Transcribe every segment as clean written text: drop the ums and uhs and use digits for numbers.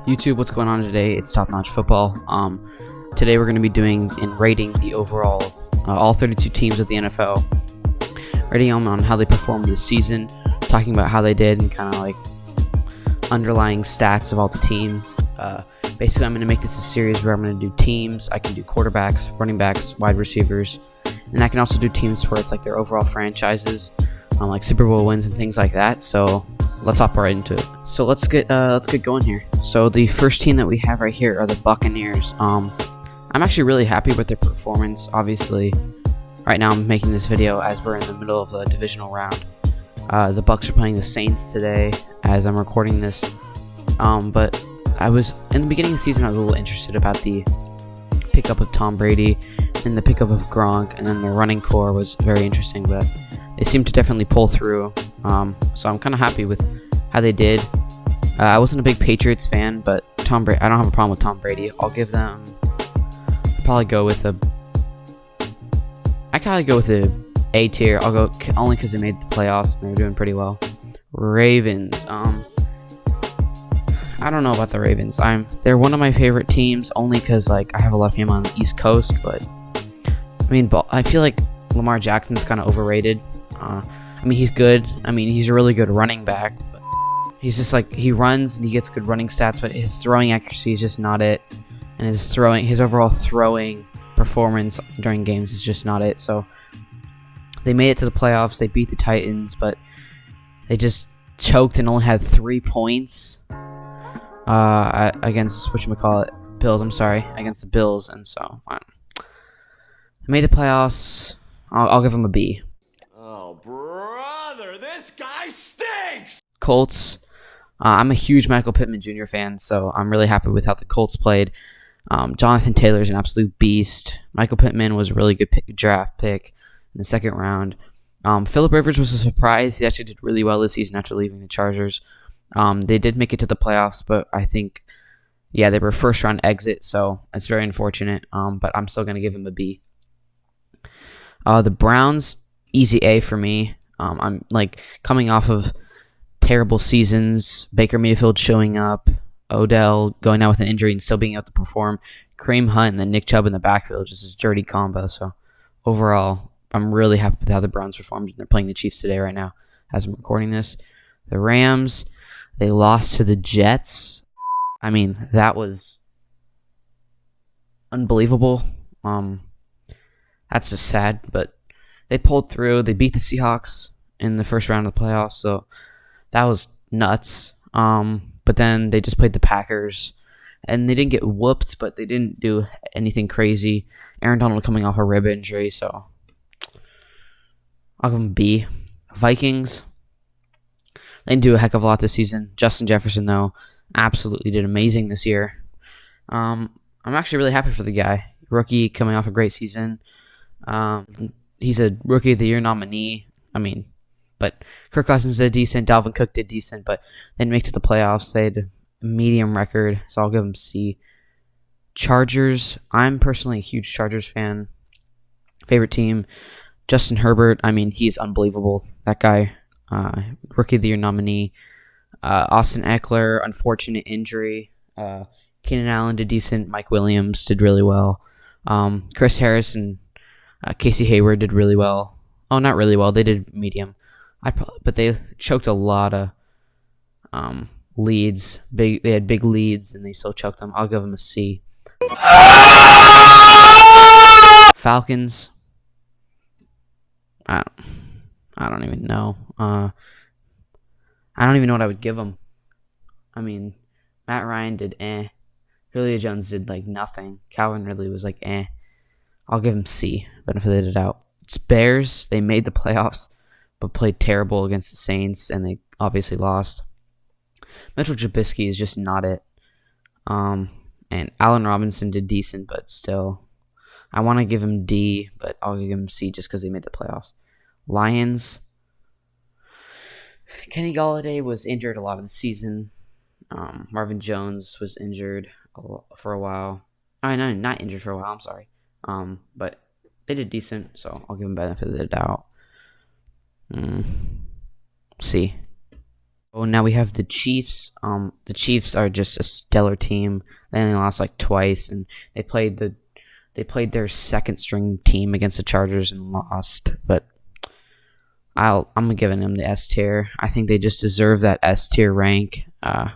YouTube, what's going on today? It's Top Notch Football. Today we're going to be doing and rating the overall all 32 teams of the NFL, rating them on how they performed this season, talking about how they did, and kind of like underlying stats of all the teams. Basically, I'm going to make this a series where I'm going to do teams. I can do quarterbacks, running backs, wide receivers, and I can also do teams where it's like their overall franchises, like Super Bowl wins and things like that. So let's hop right into it. So let's get going here. So the first team that we have right here are the Buccaneers. I'm actually really happy with their performance. Obviously, right now I'm making this video as we're in the middle of the divisional round. The Bucs are playing the Saints today as I'm recording this. But I was in the beginning of the season, I was a little interested about the pickup of Tom Brady and the pickup of Gronk, and then their running core was very interesting, but they seem to definitely pull through. So I'm kind of happy with how they did. I wasn't a big Patriots fan, but Tom Brady, I don't have a problem with Tom Brady. I'll give them, probably go with a, I kind of go with a A tier. I'll go only because they made the playoffs and they're doing pretty well. Ravens. I don't know about the Ravens. They're one of my favorite teams only because like I have a lot of family on the East Coast, but I mean, I feel like Lamar Jackson's kind of overrated. I mean, he's good. I mean, he's a really good running back. But he's just like, he runs and he gets good running stats, but his throwing accuracy is just not it. And his overall throwing performance during games is just not it. So they made it to the playoffs. They beat the Titans, but they just choked and only had 3 points against Bills. I'm sorry, against the Bills, and so they made the playoffs. I'll give them a B. Oh, brother, this guy stinks! Colts. I'm a huge Michael Pittman Jr. fan, so I'm really happy with how the Colts played. Jonathan Taylor's an absolute beast. Michael Pittman was a really good draft pick in the second round. Phillip Rivers was a surprise. He actually did really well this season after leaving the Chargers. They did make it to the playoffs, but I think, yeah, they were first round exit, so it's very unfortunate. But I'm still going to give him a B. The Browns, easy A for me. I'm like coming off of terrible seasons. Baker Mayfield showing up, Odell going out with an injury and still being able to perform, Kareem Hunt and then Nick Chubb in the backfield, just a dirty combo. So overall, I'm really happy with how the Browns performed. They're playing the Chiefs today right now as I'm recording this. The Rams, they lost to the Jets. I mean, that was unbelievable. That's just sad, but they pulled through. They beat the Seahawks in the first round of the playoffs, so that was nuts. But then they just played the Packers, and they didn't get whooped, but they didn't do anything crazy. Aaron Donald coming off a rib injury, so I'll give them B. Vikings, they didn't do a heck of a lot this season. Justin Jefferson, though, absolutely did amazing this year. I'm actually really happy for the guy. Rookie coming off a great season. He's a Rookie of the Year nominee. I mean, but Kirk Cousins did decent. Dalvin Cook did decent, but they didn't make it to the playoffs. They had a medium record, so I'll give them C. Chargers. I'm personally a huge Chargers fan. Favorite team, Justin Herbert. I mean, he's unbelievable. That guy, Rookie of the Year nominee. Austin Eckler, unfortunate injury. Keenan Allen did decent. Mike Williams did really well. Chris Harris and Casey Hayward did really well. Oh, not really well. They did medium. But they choked a lot of leads. They had big leads, and they still choked them. I'll give them a C. Falcons. I don't even know. I don't even know what I would give them. I mean, Matt Ryan did eh. Julio Jones did like nothing. Calvin Ridley was like eh. I'll give him C. Benefit of the doubt. It's Bears. They made the playoffs, but played terrible against the Saints, and they obviously lost. Mitchell Trubisky is just not it. And Allen Robinson did decent, but still, I want to give him D, but I'll give him C just because they made the playoffs. Lions. Kenny Golladay was injured a lot of the season. Marvin Jones was injured for a while. No, not injured for a while. I'm sorry. But they did decent, so I'll give them benefit of the doubt. C. Oh, now we have the Chiefs. The Chiefs are just a stellar team. They only lost like twice, and they played their second string team against the Chargers and lost. But I'm giving them the S tier. I think they just deserve that S tier rank. I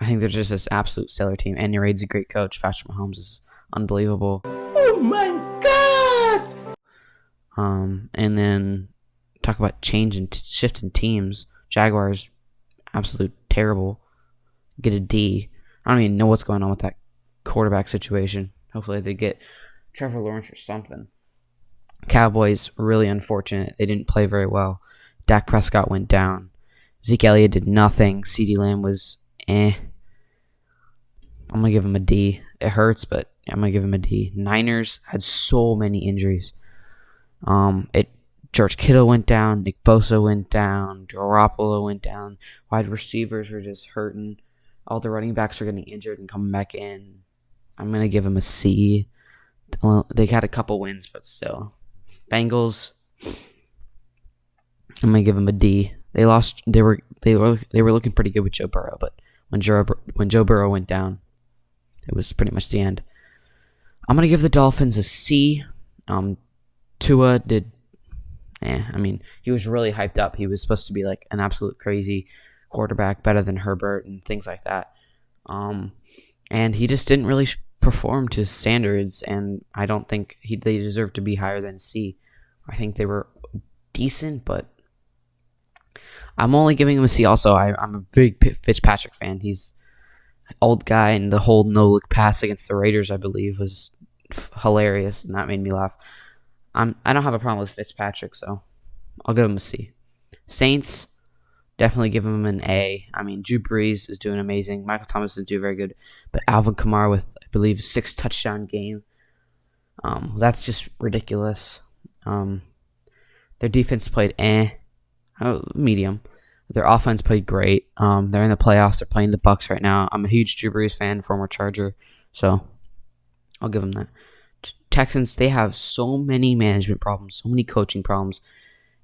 think they're just this absolute stellar team. Andy Reid's a great coach. Patrick Mahomes is unbelievable. Oh my god! And then talk about shift in teams. Jaguars, absolute terrible. Get a D. I don't even know what's going on with that quarterback situation. Hopefully they get Trevor Lawrence or something. Cowboys, really unfortunate. They didn't play very well. Dak Prescott went down. Zeke Elliott did nothing. CeeDee Lamb was I'm going to give him a D. It hurts, but I'm going to give him a D. Niners had so many injuries. George Kittle went down. Nick Bosa went down. Garoppolo went down. Wide receivers were just hurting. All the running backs are getting injured and coming back in. I'm going to give him a C. Well, they had a couple wins, but still. Bengals, I'm going to give them a D. They lost. They were looking pretty good with Joe Burrow, but when Joe Burrow went down, it was pretty much the end. I'm going to give the Dolphins a C. Tua did he was really hyped up. He was supposed to be like an absolute crazy quarterback, better than Herbert and things like that. And he just didn't really perform to his standards, and I don't think they deserve to be higher than C. I think they were decent, but I'm only giving him a C. Also, I'm a big Fitzpatrick fan. He's an old guy, and the whole no-look pass against the Raiders, I believe, was hilarious, and that made me laugh. I don't have a problem with Fitzpatrick, so I'll give him a C. Saints, definitely give him an A. I mean, Drew Brees is doing amazing. Michael Thomas is doing very good. But Alvin Kamara with, I believe, a 6-touchdown game. That's just ridiculous. Their defense played medium. Their offense played great. They're in the playoffs. They're playing the Bucks right now. I'm a huge Drew Brees fan, former Charger, so I'll give them that. Texans, they have so many management problems, so many coaching problems,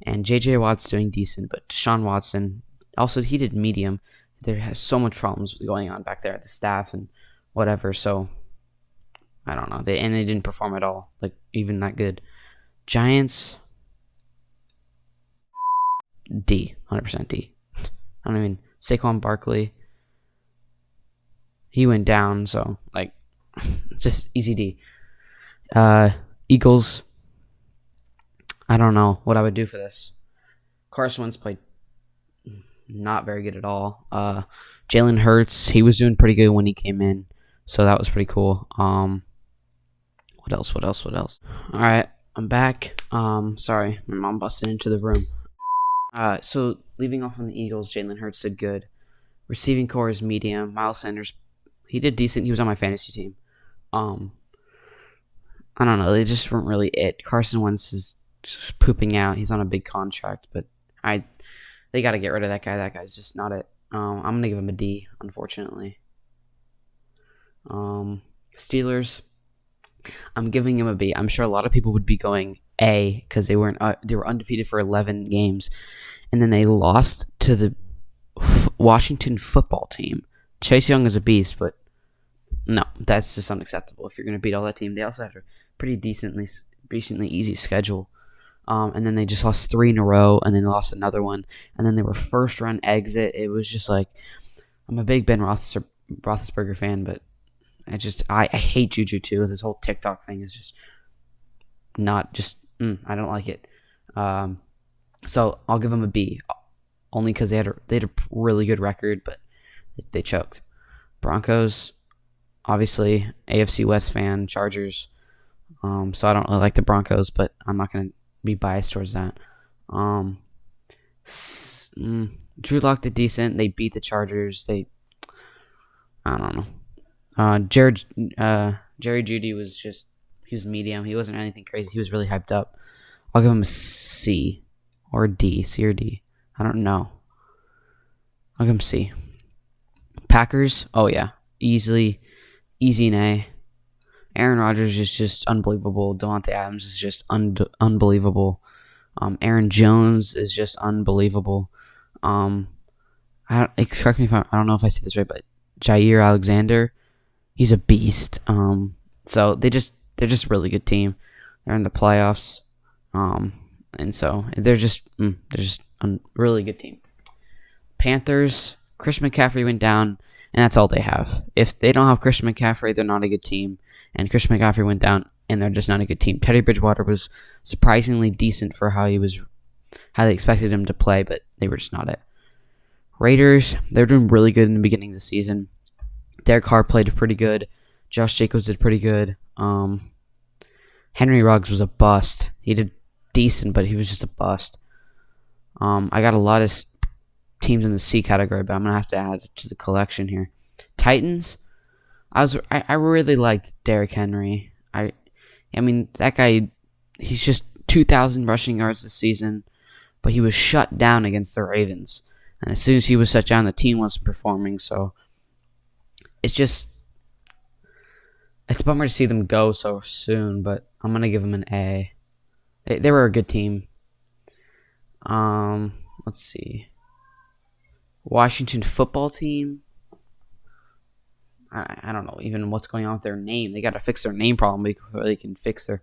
and J.J. Watt's doing decent, but Deshaun Watson, also he did medium. There has so much problems going on back there at the staff and whatever, so I don't know. They didn't perform at all, like even that good. Giants, D, 100% D. Saquon Barkley, he went down, so like it's just easy D. Eagles, I don't know what I would do for this. Carson Wentz played not very good at all. Jalen Hurts, he was doing pretty good when he came in, so that was pretty cool. What else? All right, I'm back. Sorry, my mom busted into the room. So leaving off on the Eagles, Jalen Hurts did good. Receiving core is medium. Miles Sanders, he did decent. He was on my fantasy team. I don't know. They just weren't really it. Carson Wentz is just pooping out. He's on a big contract, but they got to get rid of that guy. That guy's just not it. I'm gonna give him a D, unfortunately. Steelers, I'm giving him a B. I'm sure a lot of people would be going A because they were undefeated for 11 games, and then they lost to the Washington football team. Chase Young is a beast, but no, that's just unacceptable. If you're going to beat all that team, they also had a pretty decently easy schedule. And then they just lost 3 in a row, and then lost another one, and then they were first round exit. It was just like, I'm a big Ben Roethlisberger fan, but I hate Juju too. This whole TikTok thing is just not just I don't like it. So I'll give them a B, only because they had a really good record, but they choked. Broncos, obviously AFC West fan, Chargers. So I don't really like the Broncos, but I'm not gonna be biased towards that. Drew Lock did decent. They beat the Chargers. I don't know. Jerry Jeudy was he was medium. He wasn't anything crazy. He was really hyped up. I'll give him a C or D. C or D. I don't know. I'll give him C. Packers. Oh yeah, easy an A. Aaron Rodgers is just unbelievable. Devontae Adams is just unbelievable. Aaron Jones is just unbelievable. correct me if I don't know if I said this right, but Jair Alexander, he's a beast. So they're just a really good team. They're in the playoffs. And so they're just a really good team. Panthers, Christian McCaffrey went down, and that's all they have. If they don't have Christian McCaffrey, they're not a good team. And Christian McCaffrey went down, and they're just not a good team. Teddy Bridgewater was surprisingly decent for how they expected him to play, but they were just not it. Raiders, they're doing really good in the beginning of the season. Derek Carr played pretty good. Josh Jacobs did pretty good. Henry Ruggs was a bust. He did decent, but he was just a bust. I got a lot of teams in the C category, but I'm gonna have to add it to the collection here. Titans, I really liked Derrick Henry. I mean that guy, he's just 2,000 rushing yards this season, but he was shut down against the Ravens. And as soon as he was shut down, the team wasn't performing. So it's a bummer to see them go so soon, but I'm gonna give them an A. They were a good team. Let's see. Washington football team. I don't know even what's going on with their name. They got to fix their name problem before they can fix their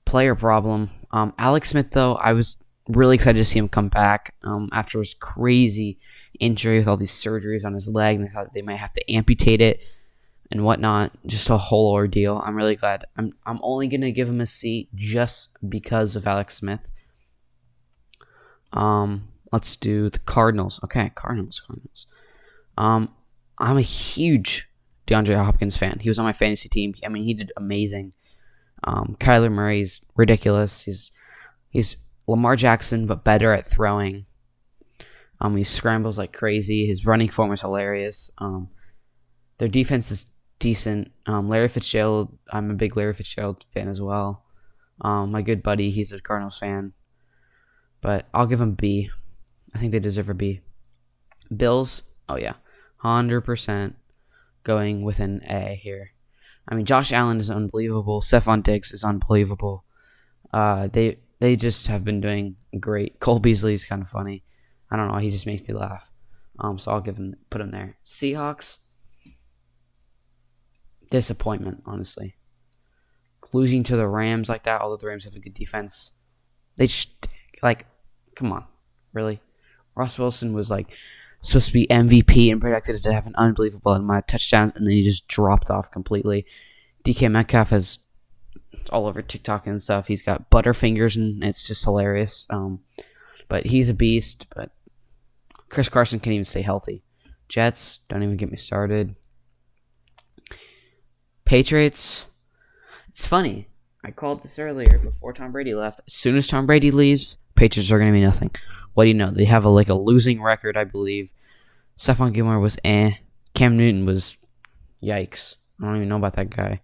player problem. Alex Smith, though, I was really excited to see him come back after his crazy injury with all these surgeries on his leg, and they thought they might have to amputate it and whatnot. Just a whole ordeal. I'm really glad. I'm only gonna give him a C just because of Alex Smith. Let's do the Cardinals. Okay, Cardinals. I'm a huge DeAndre Hopkins fan. He was on my fantasy team. I mean, he did amazing. Kyler Murray's ridiculous. He's Lamar Jackson, but better at throwing. He scrambles like crazy. His running form is hilarious. Their defense is decent. Larry Fitzgerald, I'm a big Larry Fitzgerald fan as well. My good buddy, he's a Cardinals fan. But I'll give him B. I think they deserve a B. Bills, oh yeah, 100% going with an A here. I mean, Josh Allen is unbelievable. Stephon Diggs is unbelievable. They just have been doing great. Cole Beasley's kind of funny. I don't know. He just makes me laugh. So I'll put him there. Seahawks, disappointment, honestly. Losing to the Rams like that, although the Rams have a good defense. They just, come on. Really? Russ Wilson was supposed to be MVP and projected to have an unbelievable amount of touchdowns, and then he just dropped off completely. DK Metcalf has all over TikTok and stuff. He's got butterfingers, and it's just hilarious. But he's a beast. But Chris Carson can't even stay healthy. Jets, don't even get me started. Patriots, it's funny. I called this earlier before Tom Brady left. As soon as Tom Brady leaves, Patriots are going to be nothing. What do you know? They have a losing record, I believe. Stephon Gilmore was Cam Newton was yikes. I don't even know about that guy.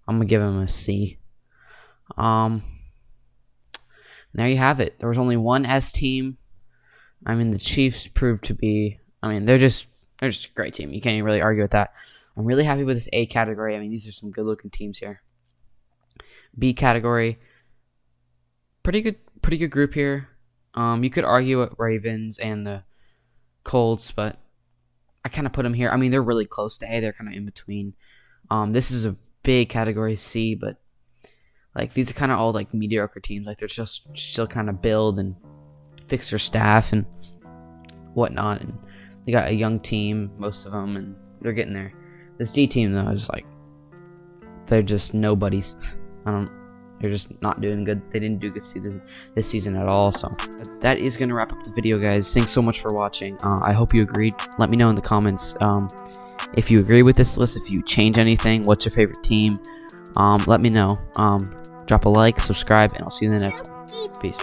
I'm going to give him a C. There you have it. There was only one S team. I mean, the Chiefs proved to be, they're just a great team. You can't even really argue with that. I'm really happy with this A category. I mean, these are some good-looking teams here. B category, pretty good group here. You could argue with Ravens and the Colts, but I kind of put them here. I mean, they're really close to A. They're kind of in between. This is a big category C, but these are kind of all mediocre teams. They're just still kind of build and fix their staff and whatnot. And they got a young team, most of them, and they're getting there. This D team though is they're just nobodies. They're just not doing good. They didn't do good this season at all. So that is going to wrap up the video, guys. Thanks so much for watching. I hope you agreed. Let me know in the comments if you agree with this list, if you change anything, what's your favorite team. Let me know. Drop a like, subscribe, and I'll see you in the next one. Peace.